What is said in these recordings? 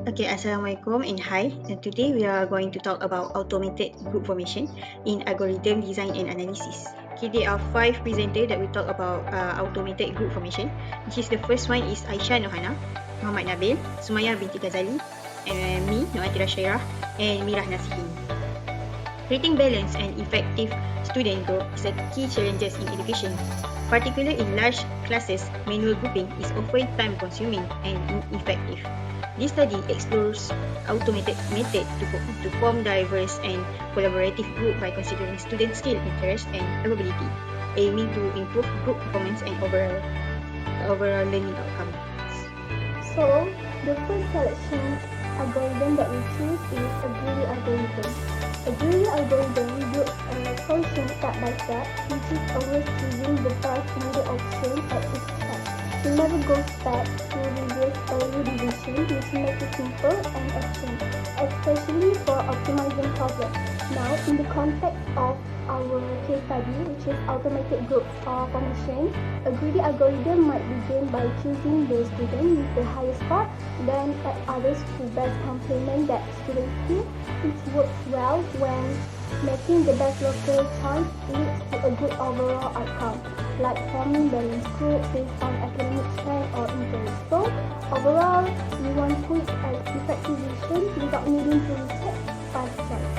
Okay, Assalamualaikum and hi. And today we are going to talk about automated group formation in algorithm design and analysis. Okay, there are 5 presenters that we talk about automated group formation. Which is the first one is Aisyah Nohana, Muhammad Nabil, SUMAIYAH binti GHAZALI, and me, ATHIRAH, and MIRRAH NASHIHIN. Creating balanced and effective student group is a key challenges in education. Particularly in large classes, manual grouping is often time-consuming and ineffective. This study explores automated method to form diverse and collaborative group by considering student skill, interest, and ability, aiming to improve group performance and overall learning outcome. So, the first selection algorithm that we choose is a greedy algorithm. A greedy algorithm builds a function step by step, which is always choosing the best immediate option at each step. It never goes back to reduce early decision, which makes it simple and efficient, especially for optimizing problems. Now, in the context of our case study, which is automated group formation, a greedy algorithm might begin by choosing the student with the highest score, then add others to best complement that student's skill, which works well when making the best local choice leads to a good overall outcome, like forming balanced groups based on academic strength or interest. So, overall, we want quick and effective decision without needing to research fast choice.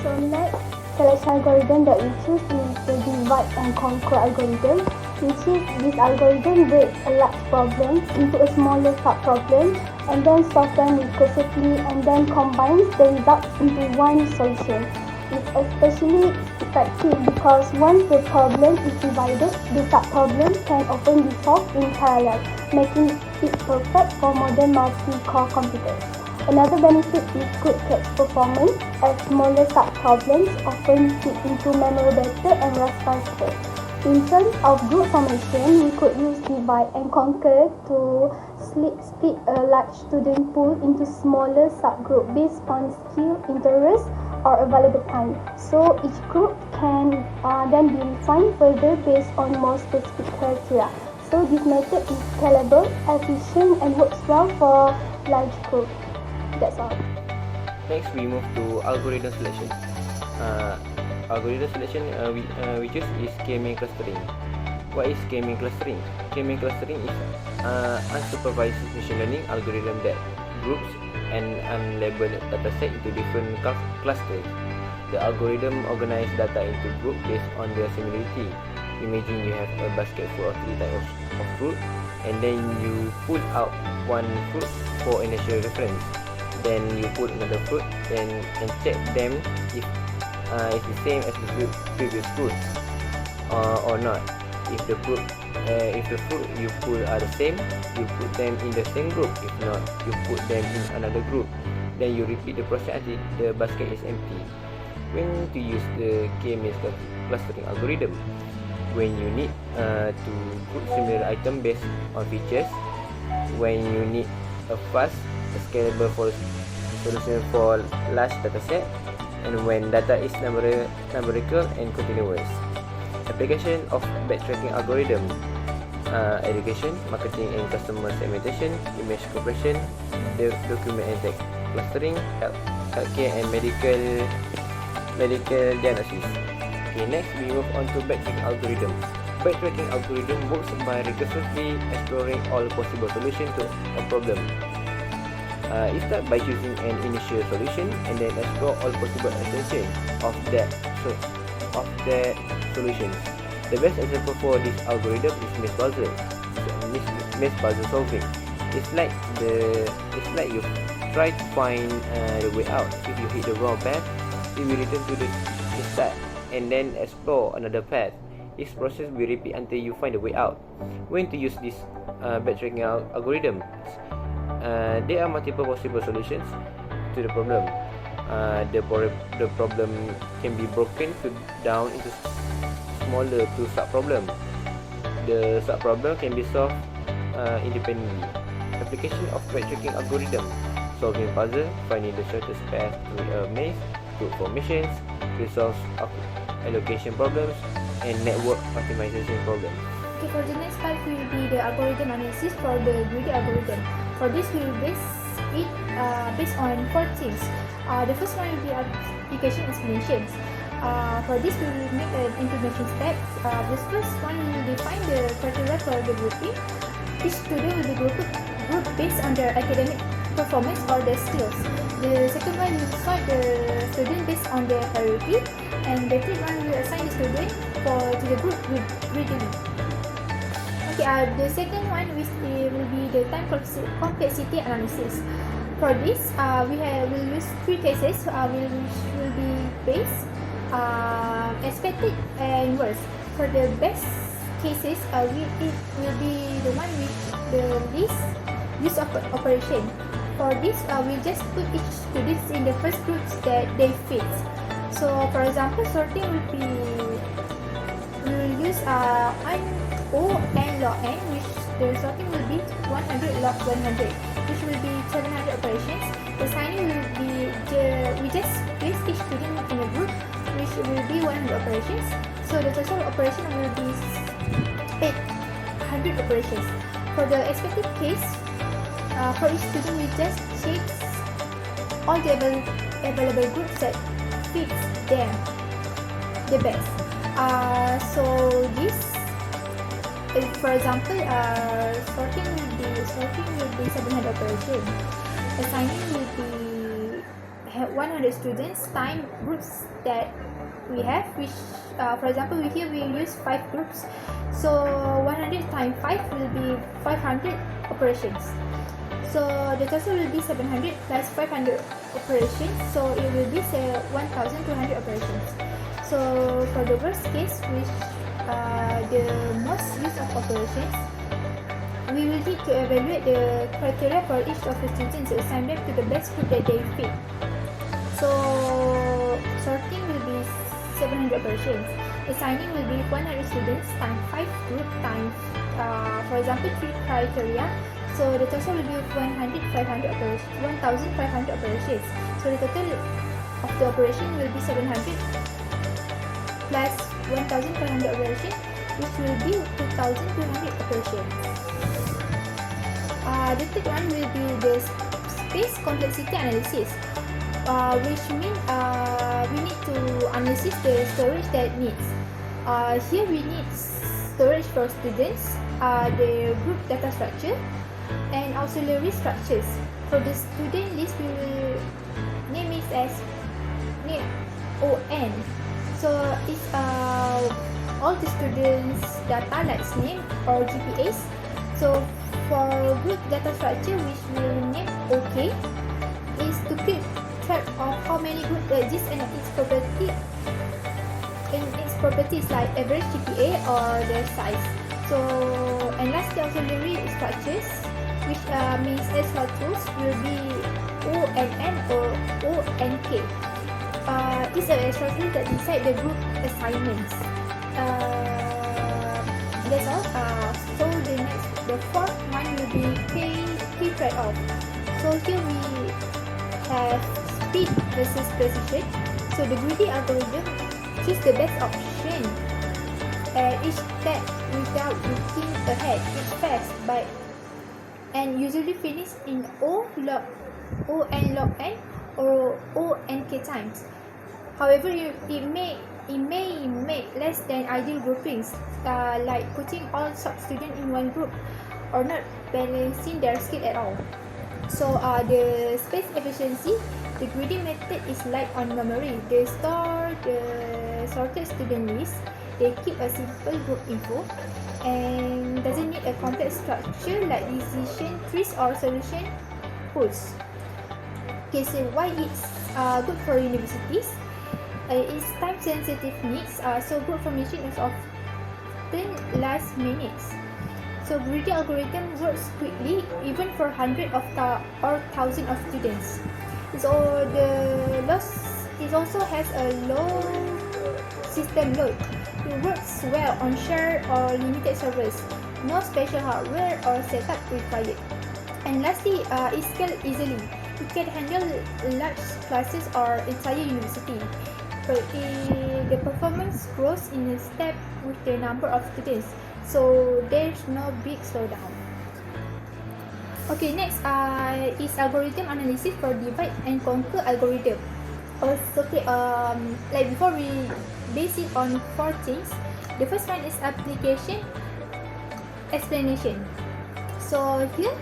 So, next selection algorithm that we choose is the divide and conquer algorithm, which is this algorithm breaks a large problem into a smaller sub-problem and then solves them recursively and then combines the results into one solution. It's especially effective because once the problem is divided, the sub-problem can often be solved in parallel, making it perfect for modern multi-core computers. Another benefit is good catch performance, as smaller sub-problems often fit into memory better and response faster. In terms of group formation, we could use divide and conquer to split a large student pool into smaller subgroups based on skill, interest, or available time. So each group can then be refined further based on more specific criteria. So this method is scalable, efficient, and works well for large groups. That's all. Next, we move to algorithm selection. Algorithm selection we choose is K-mean clustering. What is K-mean clustering? K-mean clustering is unsupervised machine learning algorithm that groups an unlabeled dataset into different clusters. The algorithm organizes data into groups based on their similarity. Imagine you have a basket full of 3 types of fruit, and then you pull out one fruit for initial reference. Then you put another fruit and check them if it's the same as the previous fruit or not. If the fruit you pull are the same, you put them in the same group. If not, you put them in another group. Then you repeat the process until the basket is empty. When to use the K-mean clustering algorithm? When you need to group similar item based on features. When you need a fast, scalable solution for large dataset, and when data is numerical and continuous. Application of backtracking algorithm: education, marketing and customer segmentation, image compression, document and text clustering, healthcare and medical diagnosis. Okay, next we move on to backtracking algorithm. Backtracking algorithm works by recursively exploring all possible solutions to a problem. It starts by choosing an initial solution and then explore all possible extensions of that solution. The best example for this algorithm is maze puzzle solving. It's like you try to find the way out. If you hit the wrong path, it will return to the start and then explore another path. This process will repeat until you find the way out. When to use this backtracking algorithm? There are multiple possible solutions to the problem. The problem can be broken down into smaller sub-problems. The sub-problem can be solved independently. Application of backtracking algorithm: solving puzzle, finding the shortest path through a maze, group formations, resolve allocation problems, and network optimization problems. Okay, for the next part will be the algorithm analysis for the greedy algorithm. For this, we will base it based on 4 things. The first one will be application explanations. For this, we will make an introduction step. The first one will define the criteria for the grouping. Each student will be grouped based on their academic performance or their skills. The second one will sort the student based on their priority, and the third one will assign the student to the group with readily. Okay, the second one will be the time complexity analysis. For this, we'll use 3 cases. Will be base, expected, and worst. For the best cases, it will be the one with the least use of operation. For this, we just put each student in the first groups that they fit. So, for example, sorting will be, we will use O and log n, which the sorting will be 100 log 100, which will be 700 operations. The signing will be, we just place each student in a group, which will be 100 operations. So the total operation will be 800 operations. For the expected case, for each student, we just check all the available groups that fits them the best. So this, for example, sorting will be 700 operations. Assigning will be 100 students time groups that we have, which for example here we use 5 groups, so 100 times 5 will be 500 operations. So the total will be 700 plus 500 operations, so it will be 1200 operations. So for the worst case, which the most use of operations, we will need to evaluate the criteria for each of the students to assign them to the best group that they fit. So sorting will be 700 operations. Assigning will be 100 students times 5 group times, for example, 3 criteria. So the total will be 1500 operations. So the total of the operation will be 700 plus 1500 operations, which will be 2200 operations. The third one will be the space complexity analysis, which means we need to analyze the storage that needs. Here we need storage for students, the group data structure, and auxiliary structures. For the student list, we will name it as ON. So it's all the students' data like name or GPAs. So for group data structure, which we will name OK, is to keep track of how many groups exist and its properties like average GPA or their size. So, and lastly, auxiliary structures, which means extra tools, will be ONN or ONK. These are extra tools that decide the group assignments. That's all. So the fourth one will be key trade-off. So here we have speed versus precision. So the greedy algorithm choose the best option at each step without looking ahead. It's fast, but and usually finish in O n log n or O n k times. However, it may make less than ideal groupings, like putting all sub students in one group or not balancing their skill at all. So the space efficiency, the greedy method is like on memory. They store the sorted student list, they keep a simple group info, and doesn't need a complex structure like decision trees or solution pools. Okay, so why it's good for universities? It's time sensitive needs, so group formation is often last minutes. So greedy algorithm works quickly even for hundreds of or thousands of students. So the loss, it also has a low system load. It works well on shared or limited servers. No special hardware or setup required. And lastly, it scales easily. It can handle large classes or entire university. But the performance grows in a step with the number of students, so there's no big slowdown. Okay, next is algorithm analysis for divide and conquer algorithm. Also, okay, like before we base it on 4 things. The first one is application explanation. So here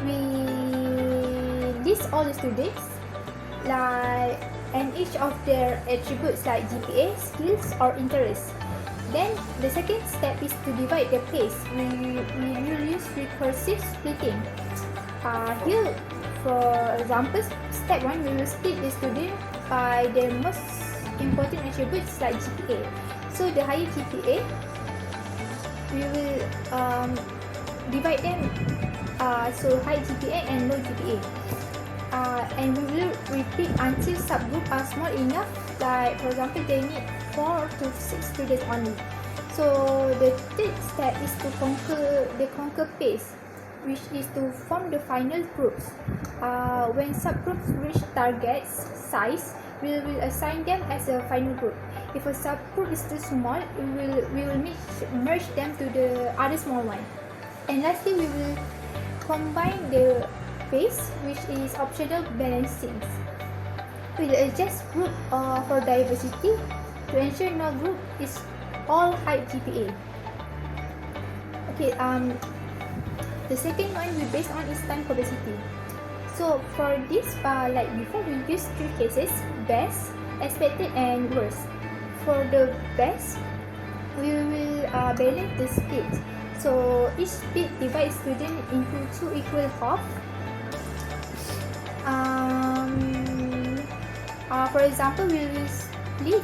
we list all the students, like, and each of their attributes like GPA, skills or interests. Then the second step is to divide the place. We will use recursive splitting. Here, for example, step 1, we will split the student by their most important attributes like GPA. So the higher GPA, we will divide them, so high GPA and low GPA. And we will repeat until subgroup are small enough, like for example they need 4 to 6 students only. So the third step is to conquer pace, which is to form the final groups. When subgroups reach target size, we will assign them as a final group. If a subgroup is too small, we will merge them to the other small one. And lastly, we will combine the pace, which is optional balancing. We will adjust group for diversity to ensure no group is all high GPA. Okay, the second one we base on is time complexity. So for this, like before, we use 3 cases: best, expected, and worst. For the best, we will balance the split. So each split divides student into 2 equal half. For example, we will split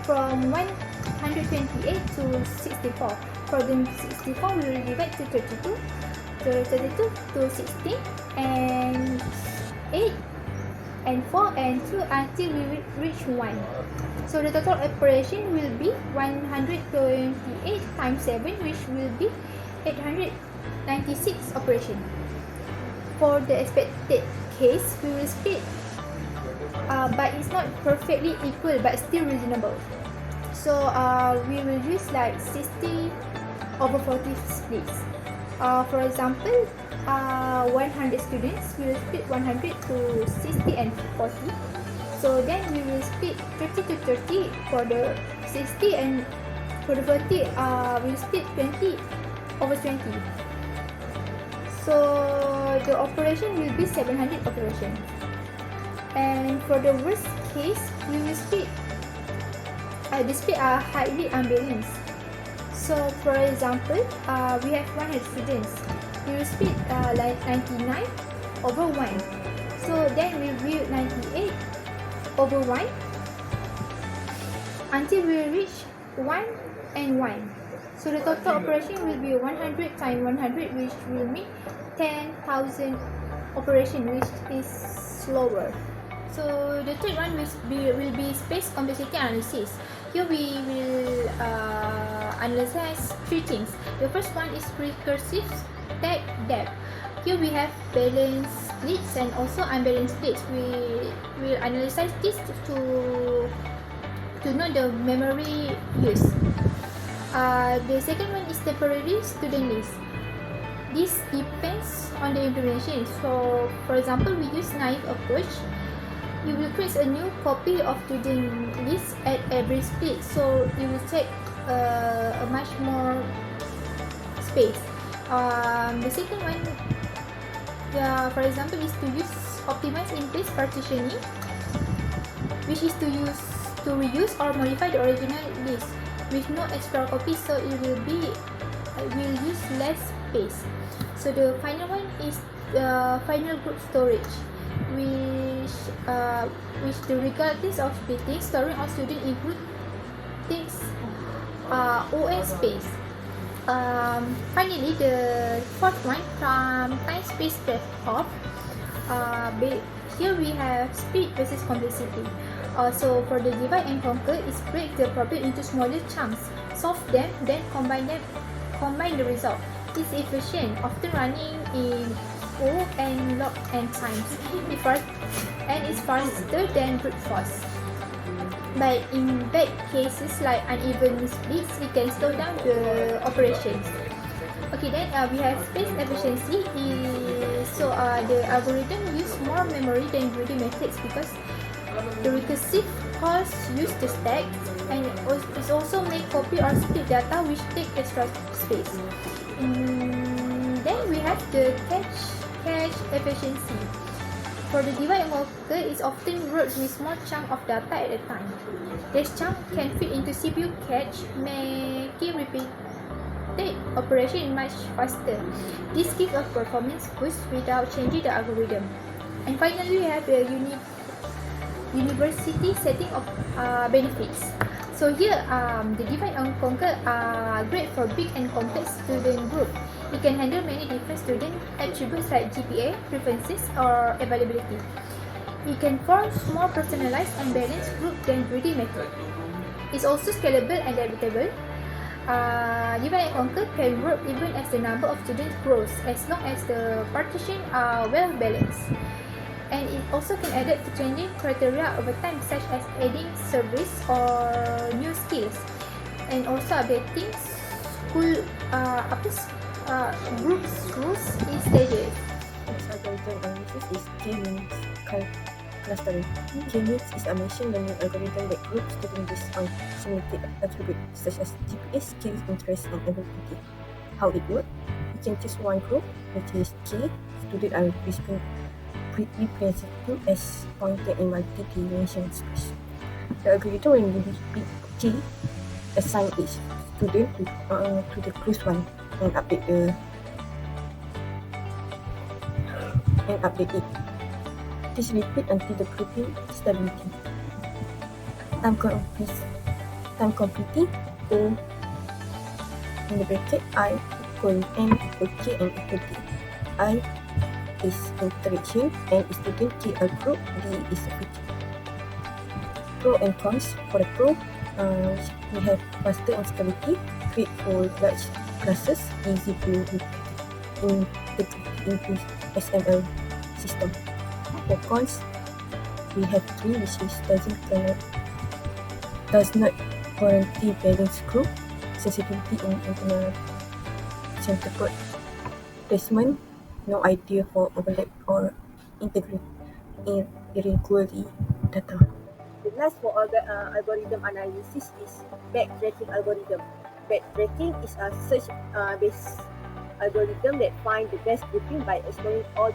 from 128 to 64. For the 64, we will divide to 32, to 32 to 16, and 8, and 4, and 2 until we reach 1. So the total operation will be 128 times 7, which will be 896 operation. For the expected case, we will split, but it's not perfectly equal, but still reasonable. So we will use like 60 over 40 splits. For example, 100 students, we will split 100 to 60 and 40. So then we will split 30 to 30 for the 60, and for the 40, we will split 20 over 20. So the operation will be 700 operation. And for the worst case, we will split. The split are highly unbalanced. So for example, we have 100 students. We will split like 99 over 1. So then we will 98 over 1 until we reach 1 and 1. So the total operation will be 100 times 100, which will mean 10,000 operation, which is slower. So the third one will be space complexity analysis. Here we will analyze 3 things. The first one is recursive stack depth. Here we have balanced splits and also unbalanced splits. We will analyze this to know the memory use. The second one is temporary student list. This depends on the implementation. So for example, we use naive approach. You will create a new copy of student list at every split, so it will take a much more space. The second one, for example, is to use optimized in-place partitioning, which is to reuse or modify the original list with no extra copies, so it will use less space. So the final one is final group storage, which the regardless of splitting, storing all student include things OS space. Finally, the fourth one, from time space trade-off. Here we have speed versus complexity. So for the divide and conquer, is break the problem into smaller chunks, solve them, then combine the result. It's efficient, often running in O and log n times, and is faster than brute force. But in bad cases like uneven splits, it can slow down the operations. Okay, then we have space efficiency. So the algorithm use more memory than greedy methods because the recursive calls use the stack, and it also make copy or split data which take extra space. Then we have the cache efficiency. For the divide and conquer, it's often wrote with small chunk of data at a time. This chunk can fit into CPU cache, making repeated operation much faster. This gives a performance boost without changing the algorithm. And finally, we have the university setting of benefits. So here, the divide and conquer are great for big and complex student group. It can handle many different student attributes like GPA, preferences, or availability. It can form more personalized and balanced group than greedy method. It's also scalable and adaptable. Divide and conquer can work even as the number of students grows, as long as the partition are well balanced. And it also can adapt to changing criteria over time, such as adding service or new skills, and also updating school groups rules in stages. Next algorithm analysis is K-means clustering. K-means is a machine learning algorithm that groups students based on similarity attributes such as GPA, skills, interests, and ability. How it works? You can choose one group, which is K. Students are represented as pointed in multi-dimensional space. The algorithm will repeat K, assign each student to the close one, and update it. This repeat until the grouping stability. Time completing O in the bracket I equal N equal K and equal D. I is interaction and student, K a group, D is a feature. Pro and cons. For the pro, we have faster and scalability, great for large classes, easy to integrate into SML system. For cons, we have 3, which is does not guarantee balanced group, sensitivity in internal center code placement, no idea for overlap or integrate inequality data. The last for algorithm analysis is backtracking algorithm. Backtracking is a search-based algorithm that finds the best grouping by exploring all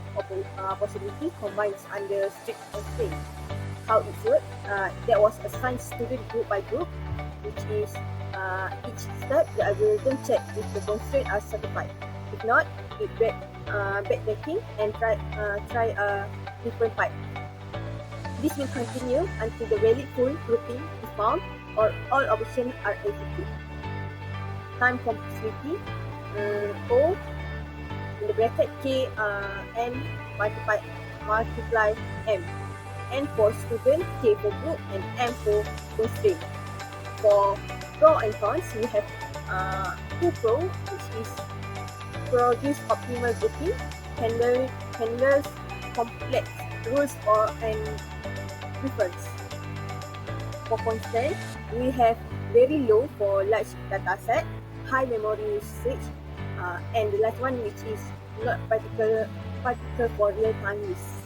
possibilities combined under strict constraints. How it works? There was assigned student group by group, which is each step the algorithm checks if the constraints are satisfied. If not, it backtracking and try a different type. This will continue until the valid full grouping is found or all options are executed. Time complexity, O in the bracket K N multiply M. N for student, K for group, and M for constraint. For pro and cons, we have two pro, which is produce optimal grouping, handles complex rules and preference. For constraint, we have very low for large data set, high memory usage, and the last one, which is not particular for real-time use.